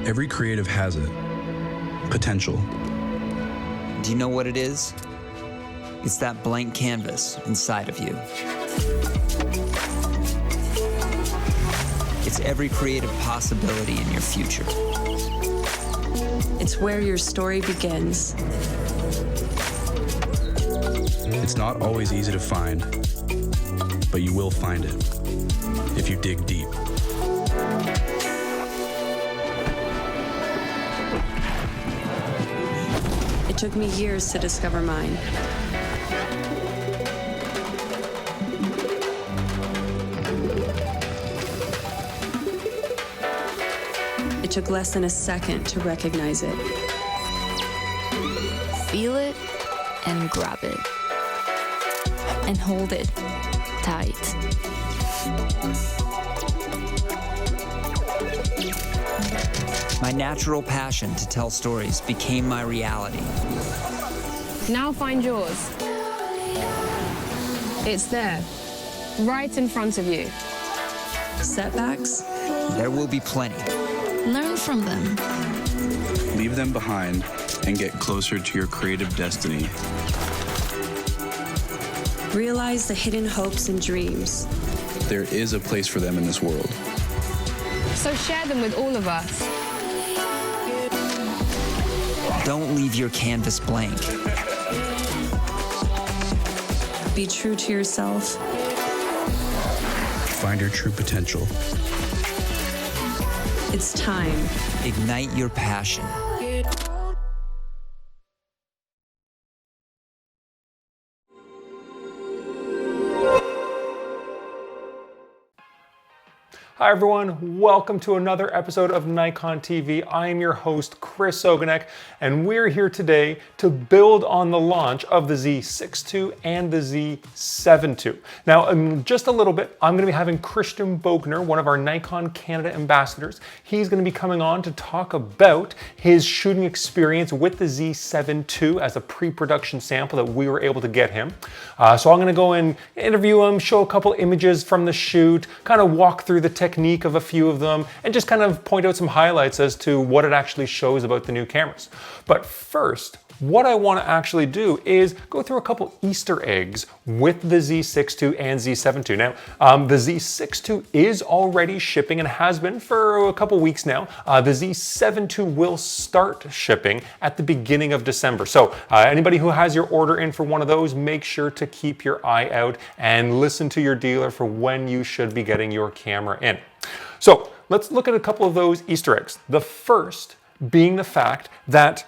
Every creative has it. Potential. Do you know what it is? It's that blank canvas inside of you. It's every creative possibility in your future. It's where your story begins. It's not always easy to find, but you will find it if you dig deep. It took me years to discover mine. It took less than a second to recognize it. Feel it and grab it. And hold it tight. My natural passion to tell stories became my reality. Now find yours. It's there, right in front of you. Setbacks? There will be plenty. Learn from them. Leave them behind and get closer to your creative destiny. Realize the hidden hopes and dreams. There is a place for them in this world. So share them with all of us. Don't leave your canvas blank. Be true to yourself. Find your true potential. It's time. Ignite your passion. Hi everyone, welcome to another episode of Nikon TV. I am your host, Chris Ogonek, and we're here today to build on the launch of the Z6 II and the Z7 II. Now, in just a little bit, I'm going to be having Kristian Bogner, one of our Nikon Canada ambassadors. He's going to be coming on to talk about his shooting experience with the Z7 II as a pre-production sample that we were able to get him. So I'm going to go and interview him, show a couple images from the shoot, kind of walk through the technique of a few of them, and just kind of point out some highlights as to what it actually shows about the new cameras. But first, what I want to actually do is go through a couple Easter eggs with the Z6 II and Z7 II. Now, the Z6 II is already shipping and has been for a couple weeks now. The Z7 II will start shipping at the beginning of December. So anybody who has your order in for one of those, make sure to keep your eye out and listen to your dealer for when you should be getting your camera in. So let's look at a couple of those Easter eggs. The first being the fact that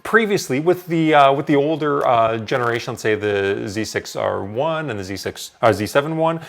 previously, with the older generation, let's say the Z6R1 and the Z7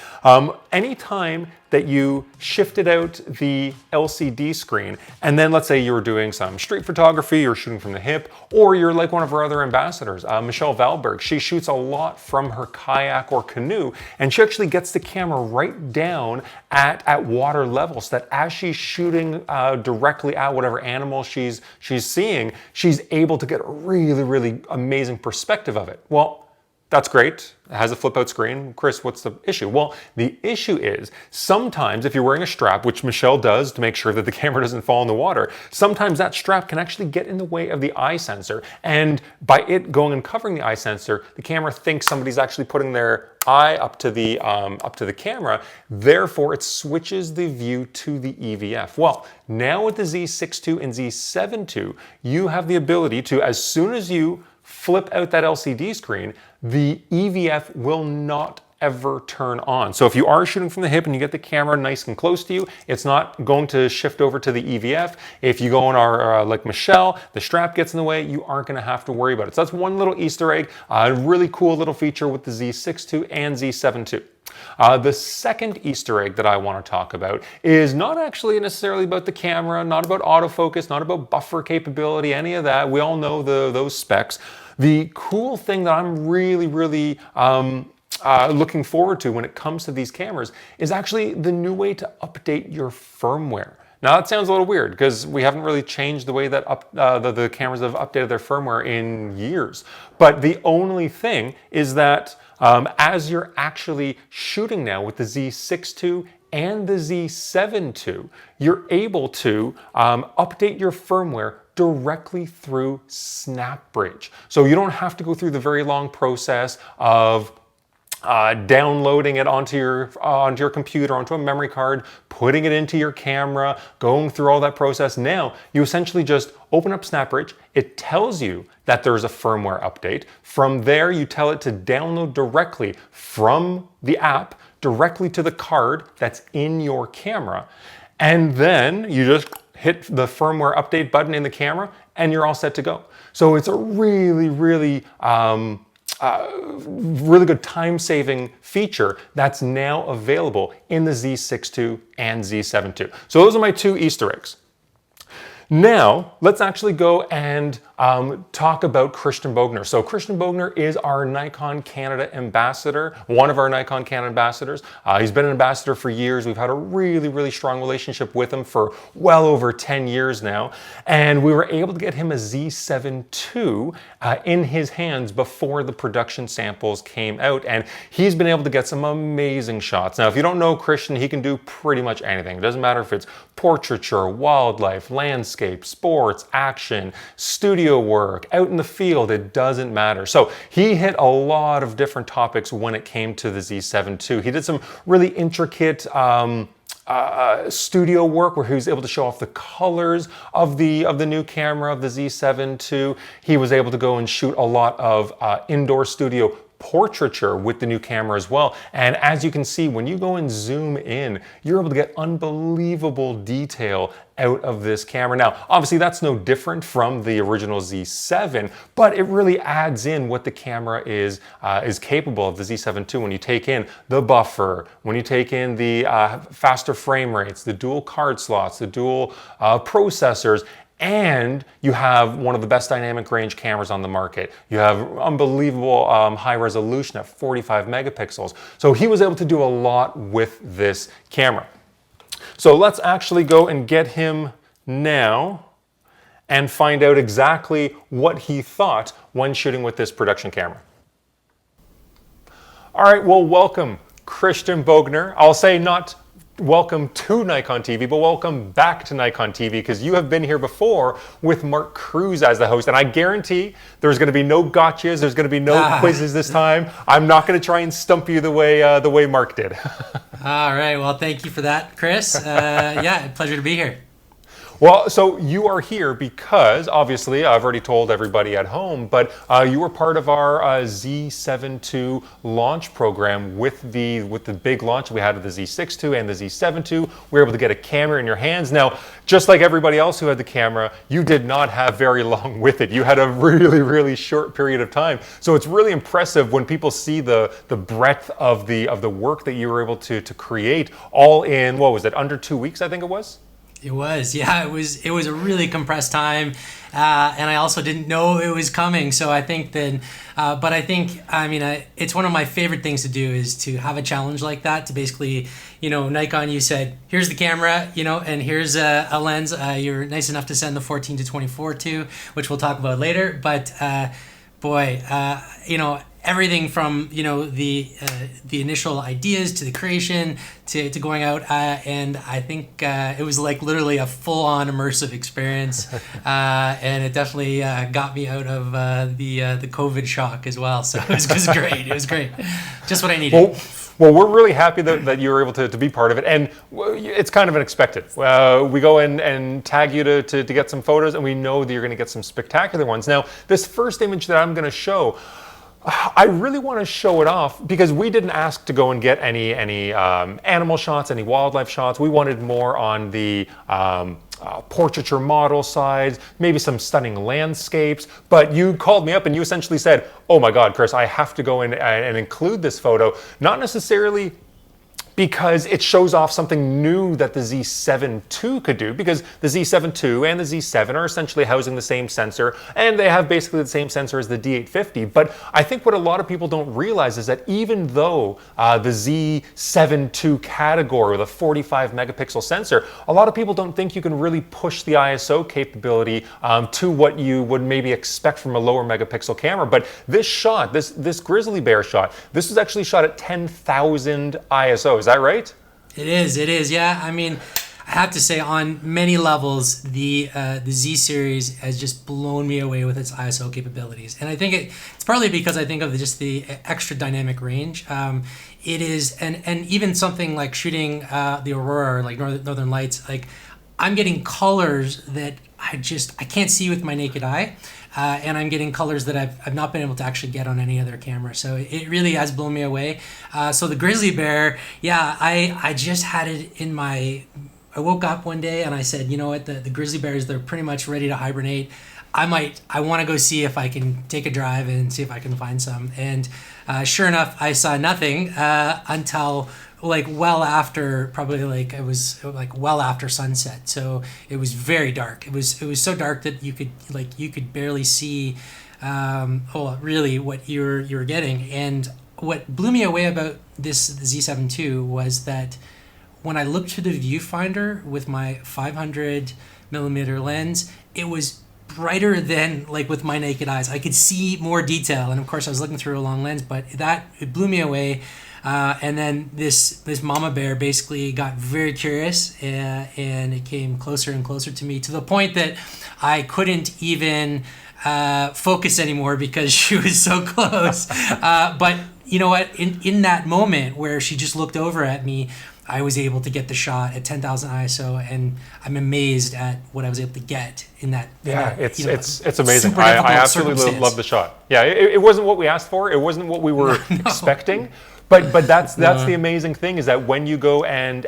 anytime that you shifted out the LCD screen, and then let's say you were doing some street photography, you're shooting from the hip, or you're like one of our other ambassadors, Michelle Valberg. She shoots a lot from her kayak or canoe, and she actually gets the camera right down at water level, so that as she's shooting directly at whatever animal she's seeing, she's able to get a really amazing perspective of it. Well, that's great. It has a flip out screen. Chris, what's the issue? Well, the issue is sometimes if you're wearing a strap, which Michelle does to make sure that the camera doesn't fall in the water, sometimes that strap can actually get in the way of the eye sensor. And by it going and covering the eye sensor, the camera thinks somebody's actually putting their eye up to the camera. Therefore, it switches the view to the EVF. Well, now with the Z6 II and Z7 II, you have the ability to, as soon as you flip out that LCD screen, the EVF will not ever turn on. So if you are shooting from the hip and you get the camera nice and close to you, it's not going to shift over to the EVF. If you go on our, like Michelle, the strap gets in the way, you aren't gonna have to worry about it. So that's one little Easter egg, a really cool little feature with the Z6 II and Z7 II. The second Easter egg that I want to talk about is not actually necessarily about the camera, not about autofocus, not about buffer capability, any of that. We all know those specs. The cool thing that I'm really looking forward to when it comes to these cameras is actually the new way to update your firmware. Now that sounds a little weird because we haven't really changed the way that the cameras have updated their firmware in years. But the only thing is that as you're actually shooting now with the Z6 II and the Z7 II, you're able to update your firmware directly through SnapBridge. So you don't have to go through the very long process of downloading it onto your computer, onto a memory card, putting it into your camera, going through all that process. Now, you essentially just open up SnapBridge. It tells you that there's a firmware update. From there, you tell it to download directly from the app, directly to the card that's in your camera. And then you just hit the firmware update button in the camera and you're all set to go. So it's a really, really good time-saving feature that's now available in the Z6 II and Z7 II. So those are my two Easter eggs. Now, let's actually go and talk about Kristian Bogner. So Kristian Bogner is our Nikon Canada ambassador, one of our Nikon Canada ambassadors. He's been an ambassador for years. We've had a really, really strong relationship with him for well over 10 years now. And we were able to get him a Z7 II in his hands before the production samples came out. And he's been able to get some amazing shots. Now, if you don't know Kristian, he can do pretty much anything. It doesn't matter if it's portraiture, wildlife, landscape, sports, action, studio work, out in the field, it doesn't matter. So he hit a lot of different topics when it came to the Z7 II. He did some really intricate studio work where he was able to show off the colors of the new camera, of the Z7 II. He was able to go and shoot a lot of indoor studio portraiture with the new camera as well. And as you can see, when you go and zoom in, you're able to get unbelievable detail out of this camera. Now, obviously that's no different from the original Z7, but it really adds in what the camera is capable of, the Z7 II, when you take in the buffer, when you take in the faster frame rates, the dual card slots, the dual processors, and you have one of the best dynamic range cameras on the market. You have unbelievable high resolution at 45 megapixels. So he was able to do a lot with this camera. So let's actually go and get him now and find out exactly what he thought when shooting with this production camera. All right, well, welcome, Kristian Bogner. I'll say not welcome to Nikon TV, but welcome back to Nikon TV, because you have been here before with Mark Cruz as the host, and I guarantee there's going to be no gotchas, there's going to be no quizzes this time. I'm not going to try and stump you the way Mark did. All right, well, thank you for that, Chris. Yeah, pleasure to be here. Well, so you are here because, obviously, I've already told everybody at home, but you were part of our Z7 II launch program with the big launch we had of the Z6 II and the Z7 II. We were able to get a camera in your hands. Now, just like everybody else who had the camera, you did not have very long with it. You had a really, really short period of time. So it's really impressive when people see the breadth of the work that you were able to create all in, what was it, under 2 weeks, I think it was? It was, yeah, it was a really compressed time, and I also didn't know it was coming. So I think that, it's one of my favorite things to do is to have a challenge like that. To basically, Nikon, you said, here's the camera, and here's a lens. You're nice enough to send the 14 to 24 to, which we'll talk about later. But everything from the initial ideas to the creation to going out, and I think it was like literally a full-on immersive experience, and it definitely got me out of the COVID shock as well. So it was great. It was great, just what I needed. Well, we're really happy that you were able to be part of it, and it's kind of unexpected. We go in and tag you to get some photos, and we know that you're going to get some spectacular ones. Now, this first image that I'm going to show, I really want to show it off because we didn't ask to go and get any animal shots, any wildlife shots. We wanted more on the portraiture model side, maybe some stunning landscapes. But you called me up and you essentially said, "Oh my God, Chris, I have to go in and include this photo." Not necessarily because it shows off something new that the Z7 II could do, because the Z7 II and the Z7 are essentially housing the same sensor, and they have basically the same sensor as the D850. But I think what a lot of people don't realize is that even though the Z7 II category with a 45 megapixel sensor, a lot of people don't think you can really push the ISO capability to what you would maybe expect from a lower megapixel camera. But this shot, this grizzly bear shot, this was actually shot at 10,000 ISO. Is that right? It is. Yeah, I mean, I have to say, on many levels, the Z series has just blown me away with its ISO capabilities, and I think it's partly because I think of just the extra dynamic range. It is, and even something like shooting the Aurora, or like Northern Lights, like I'm getting colors that I can't see with my naked eye. And I'm getting colors that I've not been able to actually get on any other camera. So it really has blown me away. So the grizzly bear, yeah, I just had it in my... I woke up one day and I said, you know what, the grizzly bears, they're pretty much ready to hibernate. I want to go see if I can take a drive and see if I can find some. And sure enough, I saw nothing until... like well after, probably like it was like well after sunset, so it was very dark. It was so dark that you could barely see really what you were getting. And what blew me away about this Z7 II was that when I looked through the viewfinder with my 500 millimeter lens, it was brighter than like with my naked eyes. I could see more detail, and of course I was looking through a long lens, but it blew me away. And then this mama bear basically got very curious, and it came closer and closer to me, to the point that I couldn't even focus anymore because she was so close. But you know what? In that moment where she just looked over at me, I was able to get the shot at 10,000 ISO, and I'm amazed at what I was able to get in that. Yeah, it's amazing. I absolutely love the shot. Yeah, it wasn't what we asked for. It wasn't what we were expecting. But that's the amazing thing, is that when you go and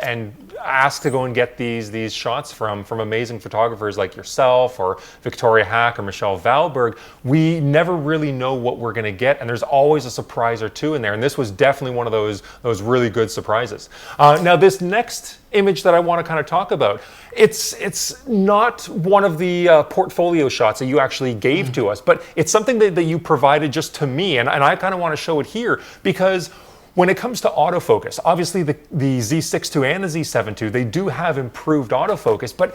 ask to go and get these shots from amazing photographers like yourself or Victoria Hack or Michelle Valberg, we never really know what we're going to get, and there's always a surprise or two in there. And this was definitely one of those really good surprises. Now, this next image that I want to kind of talk about, it's not one of the portfolio shots that you actually gave to us, but it's something that you provided just to me, and I kind of want to show it here because when it comes to autofocus, obviously the Z6 II and the Z7 II, they do have improved autofocus, but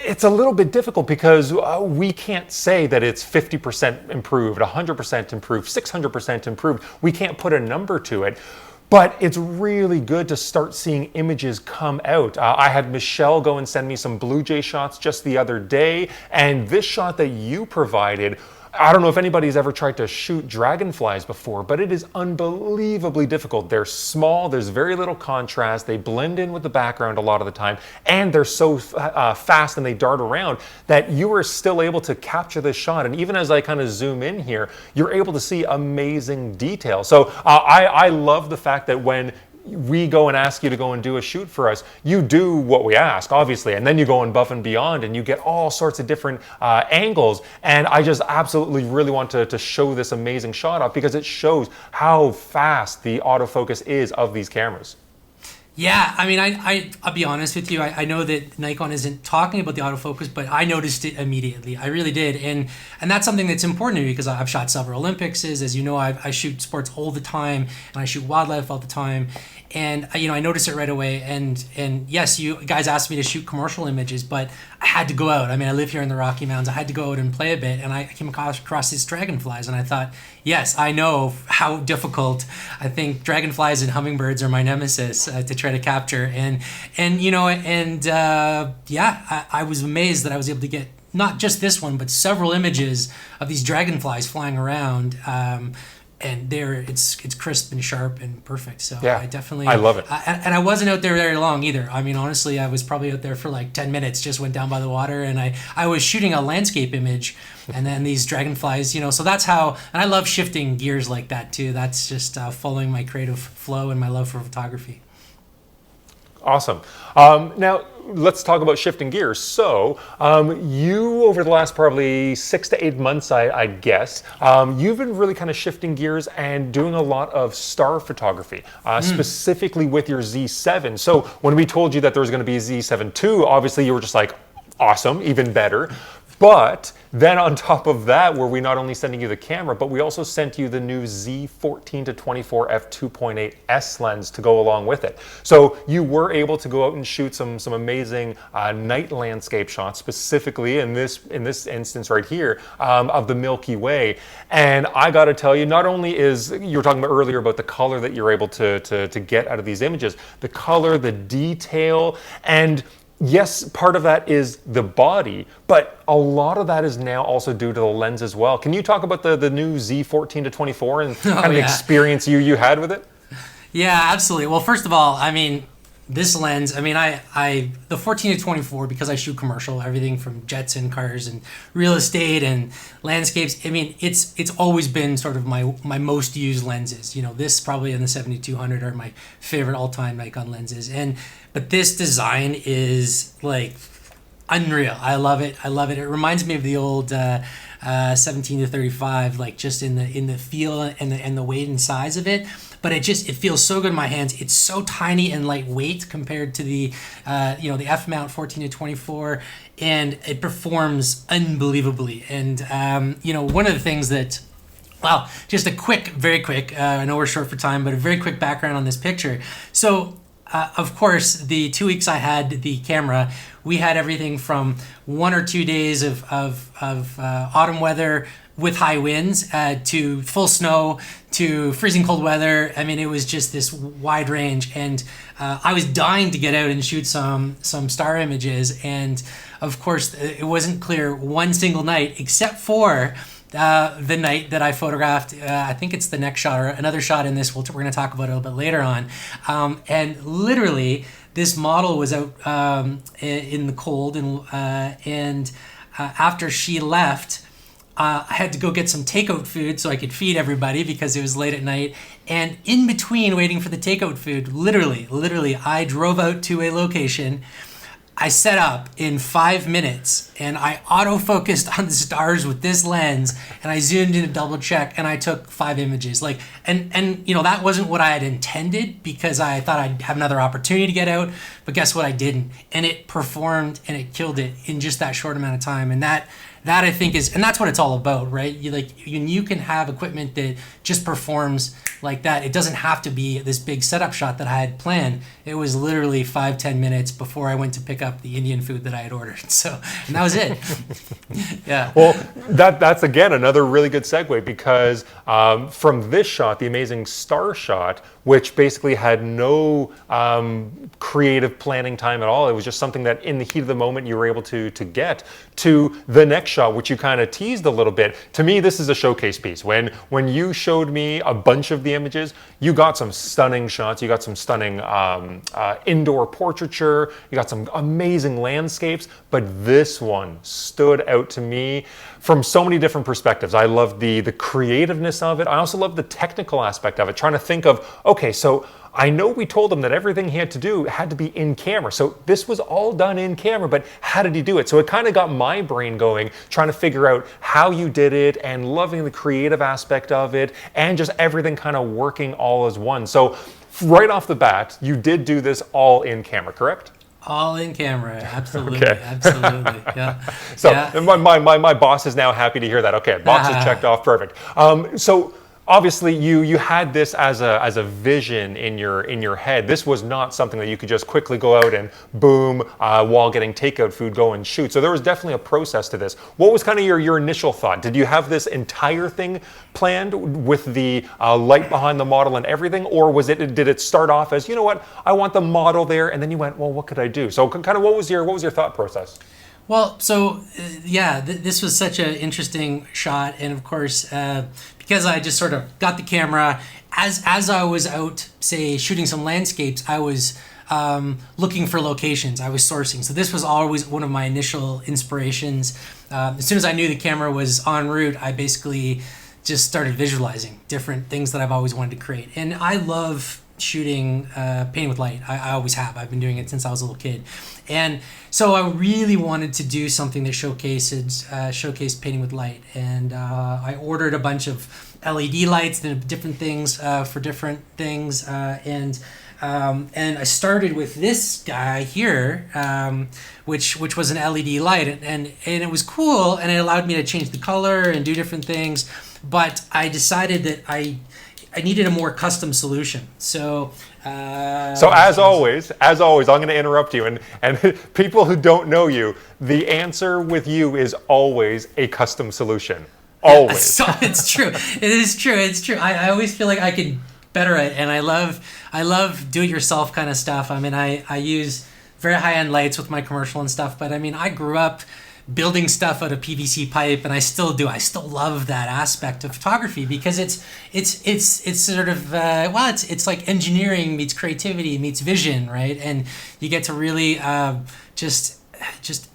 it's a little bit difficult because we can't say that it's 50% improved, 100% improved, 600% improved. We can't put a number to it. But it's really good to start seeing images come out. I had Michelle go and send me some Blue Jay shots just the other day, and this shot that you provided, I don't know if anybody's ever tried to shoot dragonflies before, but it is unbelievably difficult. They're small, there's very little contrast, they blend in with the background a lot of the time, and they're so fast and they dart around that you are still able to capture this shot. And even as I kind of zoom in here, you're able to see amazing detail. So I love the fact that when we go and ask you to go and do a shoot for us, you do what we ask, obviously, and then you go above and beyond and you get all sorts of different angles. And I just absolutely really want to show this amazing shot off because it shows how fast the autofocus is of these cameras. Yeah, I mean, I'll be honest with you. I know that Nikon isn't talking about the autofocus, but I noticed it immediately. I really did, and that's something that's important to me because I've shot several Olympics. As you know, I shoot sports all the time, and I shoot wildlife all the time, and I noticed it right away. And yes, you guys asked me to shoot commercial images, but I had to go out. I mean, I live here in the Rocky Mountains. I had to go out and play a bit, and I came across these dragonflies, and I thought, yes, I know how difficult. I think dragonflies and hummingbirds are my nemesis to try to capture, I was amazed that I was able to get not just this one, but several images of these dragonflies flying around. And it's crisp and sharp and perfect. So yeah, I love it. And I wasn't out there very long either. I mean, honestly, I was probably out there for like 10 minutes, just went down by the water, and I was shooting a landscape image, and then these dragonflies, so that's how, and I love shifting gears like that too. That's just following my creative flow and my love for photography. Awesome. Now, let's talk about shifting gears. So, you, over the last probably 6 to 8 months, I guess, you've been really kind of shifting gears and doing a lot of star photography, specifically with your Z7. So, when we told you that there was going to be a Z7 II, obviously you were just like, awesome, even better. But then on top of that, were we not only sending you the camera, but we also sent you the new Z14-24 f2.8S lens to go along with it. So you were able to go out and shoot some amazing night landscape shots, specifically in this instance right here of the Milky Way. And I got to tell you, not only is, you were talking about earlier about the color that you're able to get out of these images, the color, the detail, and yes, part of that is the body, but a lot of that is now also due to the lens as well. Can you talk about the new Z14-24 and kind of the experience you had with it? Yeah, absolutely. Well, first of all, I mean, this lens, I mean, the 14-24, because I shoot commercial, everything from jets and cars and real estate and landscapes. I mean, it's always been sort of my most used lenses. You know, this probably and the 7200 are my favorite all-time Nikon lenses. But this design is like unreal. I love it. I love it. It reminds me of the old 17-35, like just in the feel and the weight and size of it. But it feels so good in my hands. It's so tiny and lightweight compared to the the F mount 14-24, and it performs unbelievably. And one of the things that, well, just very quick. I know we're short for time, but a very quick background on this picture. So. Of course, the 2 weeks I had the camera, we had everything from 1 or 2 days of autumn weather with high winds to full snow to freezing cold weather. I mean, it was just this wide range, and I was dying to get out and shoot some star images. And of course, it wasn't clear one single night, except for the night that I photographed. I think it's the next shot or another shot in this we're going to talk about a little bit later on. And literally, this model was out in the cold, and after she left, I had to go get some takeout food so I could feed everybody because it was late at night. And in between waiting for the takeout food, literally, I drove out to a location. I set up in 5 minutes, and I autofocused on the stars with this lens, and I zoomed in to double check, and I took 5 images. And that wasn't what I had intended, because I thought I'd have another opportunity to get out, but guess what? I didn't, and it performed and it killed it in just that short amount of time. And that I think is, and that's what it's all about, right? You can have equipment that just performs like that. It doesn't have to be this big setup shot that I had planned. It was literally 5-10 minutes before I went to pick up the Indian food that I had ordered. So, and that was it. Yeah. Well, that's again another really good segue, because from this shot, the amazing star shot, which basically had no creative planning time at all. It was just something that in the heat of the moment you were able to get, to the next shot, which you kind of teased a little bit. To me, this is a showcase piece. When you showed me a bunch of the images, you got some stunning shots. You got some stunning indoor portraiture. You got some amazing landscapes. But this one stood out to me from so many different perspectives. I love the creativeness of it. I also love the technical aspect of it, trying to think of, okay, so I know we told him that everything he had to do had to be in camera. So this was all done in camera, but how did he do it? So it kind of got my brain going, trying to figure out how you did it, and loving the creative aspect of it, and just everything kind of working all as one. So right off the bat, you did do this all in camera, correct? All in camera, absolutely, Okay. Absolutely, yeah. So yeah. my boss is now happy to hear that. Okay, box is checked off, perfect. So obviously you had this as a vision in your head. This was not something that you could just quickly go out and boom, while getting takeout food, go and shoot. So there was definitely a process to this. What was kind of your initial thought? Did you have this entire thing planned with the light behind the model and everything, or did it start off as, you know what, I want the model there, and then you went, well, what could I do? So kind of what was your thought process? Well, so this was such an interesting shot, and of course, because I just sort of got the camera as I was out, say, shooting some landscapes, I was looking for locations. I was sourcing. So this was always one of my initial inspirations. As soon as I knew the camera was en route, I basically just started visualizing different things that I've always wanted to create. And I love shooting painting with light. I always have. I've been doing it since I was a little kid. And so I really wanted to do something that showcased painting with light. And I ordered a bunch of LED lights and different things for different things, and I started with this guy here, which was an LED light, and it was cool, and it allowed me to change the color and do different things. But I decided that I needed a more custom solution. So as always, I'm going to interrupt you, and people who don't know you, the answer with you is always a custom solution. Always. So it's true. It is true. It's true. I always feel like I can better it, and I love do-it-yourself kind of stuff. I mean, I use very high-end lights with my commercial and stuff, but I mean, I grew up building stuff out of PVC pipe, and I still do. I still love that aspect of photography because it's sort of it's like engineering meets creativity meets vision, right? And you get to really just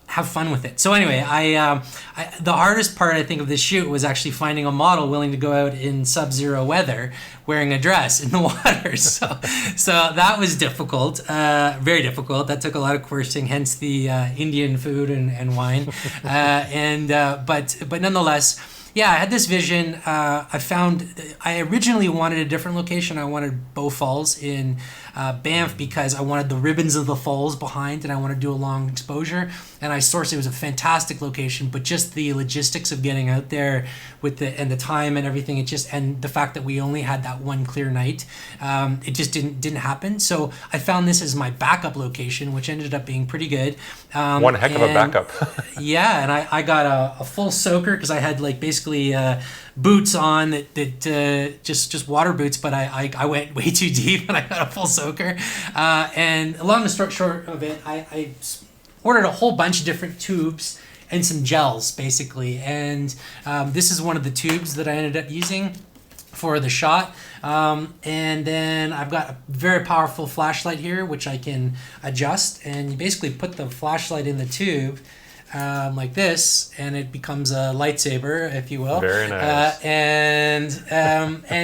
have fun with it. So anyway, the hardest part I think of this shoot was actually finding a model willing to go out in sub-zero weather wearing a dress in the water. So that was difficult, very difficult. That took a lot of coercing, hence the Indian food and wine. But nonetheless, yeah, I had this vision. I originally wanted a different location. I wanted Bow Falls in Banff because I wanted the ribbons of the falls behind, and I wanted to do a long exposure. And I sourced it was a fantastic location, but just the logistics of getting out there with the time and everything, and the fact that we only had that one clear night, it just didn't happen. So I found this as my backup location, which ended up being pretty good. One heck of a backup. Yeah, and I got a full soaker because I had like basically boots on that just water boots, but I went way too deep and I got a full soaker. And along the short of it, I ordered a whole bunch of different tubes and some gels basically. And this is one of the tubes that I ended up using for the shot. And then I've got a very powerful flashlight here, which I can adjust. And you basically put the flashlight in the tube like this, and it becomes a lightsaber, if you will. Very nice. And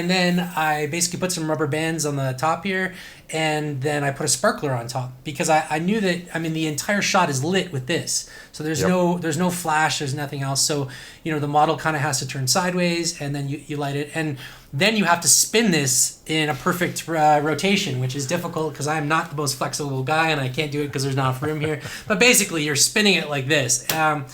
then I basically put some rubber bands on the top here, and then I put a sparkler on top because I knew that, I mean, the entire shot is lit with this. So there's no flash, there's nothing else. So, the model kind of has to turn sideways, and then you light it. And then you have to spin this in a perfect rotation, which is difficult because I'm not the most flexible guy, and I can't do it because there's not enough room here. But basically, you're spinning it like this. And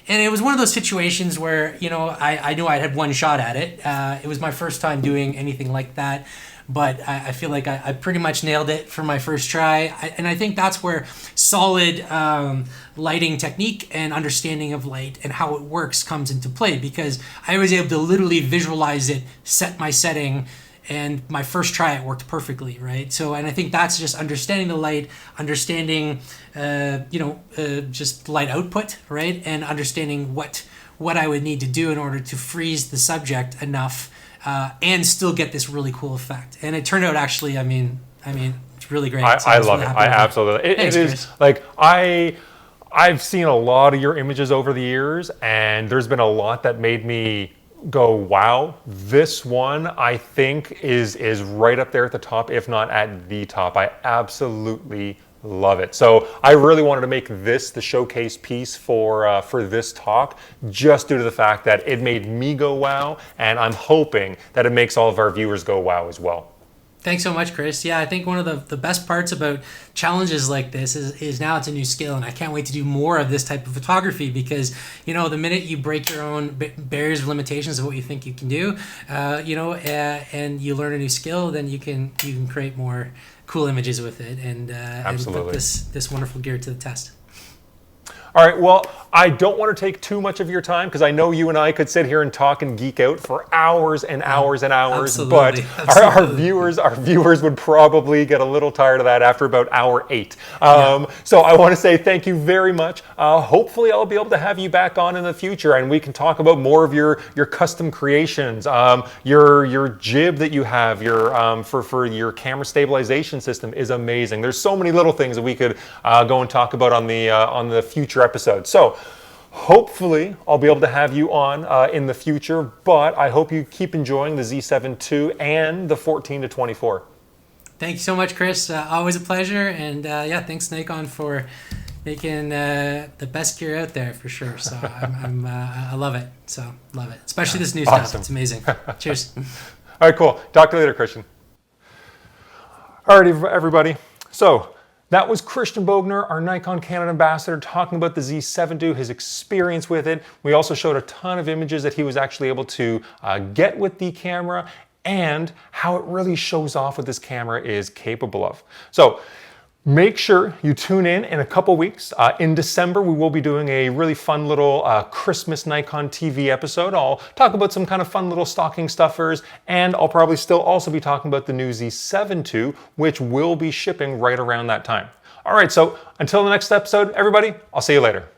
it was one of those situations where, I knew I had one shot at it. It was my first time doing anything like that. But I feel like I pretty much nailed it for my first try. And I think that's where solid lighting technique and understanding of light and how it works comes into play, because I was able to literally visualize it, set my setting, and my first try it worked perfectly, right? So, and I think that's just understanding the light, understanding, just light output, right? And understanding what I would need to do in order to freeze the subject enough and still get this really cool effect. And it turned out actually, I mean, it's really great. I love it. I absolutely. It is like I've seen a lot of your images over the years, and there's been a lot that made me go, wow. This one I think is right up there at the top, if not at the top. I absolutely love it. So I really wanted to make this the showcase piece for this talk, just due to the fact that it made me go wow, and I'm hoping that it makes all of our viewers go wow as well. Thanks so much, Chris. Yeah, I think one of the best parts about challenges like this is now it's a new skill, and I can't wait to do more of this type of photography because, the minute you break your own barriers of limitations of what you think you can do, and you learn a new skill, then you can create more cool images with it and put this wonderful gear to the test. All right, well, I don't want to take too much of your time because I know you and I could sit here and talk and geek out for hours and hours and hours. Absolutely. But our viewers would probably get a little tired of that after about hour 8. So I want to say thank you very much. Hopefully I'll be able to have you back on in the future, and we can talk about more of your custom creations, your jib that you have, your for your camera stabilization system is amazing. There's so many little things that we could go and talk about on the future episode. So hopefully I'll be able to have you on in the future, but I hope you keep enjoying the Z7 II and the 14-24. Thank you so much, Chris. Always a pleasure. And thanks, Nikon, for making the best gear out there for sure. So I love it. So love it, especially this new stuff. It's amazing. Cheers. All right, cool. Talk to you later, Kristian. All right, everybody. So that was Kristian Bogner, our Nikon Canada ambassador, talking about the Z7 II, his experience with it. We also showed a ton of images that he was actually able to get with the camera and how it really shows off what this camera is capable of. So make sure you tune in a couple weeks. In December, we will be doing a really fun little Christmas Nikon TV episode. I'll talk about some kind of fun little stocking stuffers, and I'll probably still also be talking about the new Z7 II, which will be shipping right around that time. All right, so until the next episode, everybody, I'll see you later.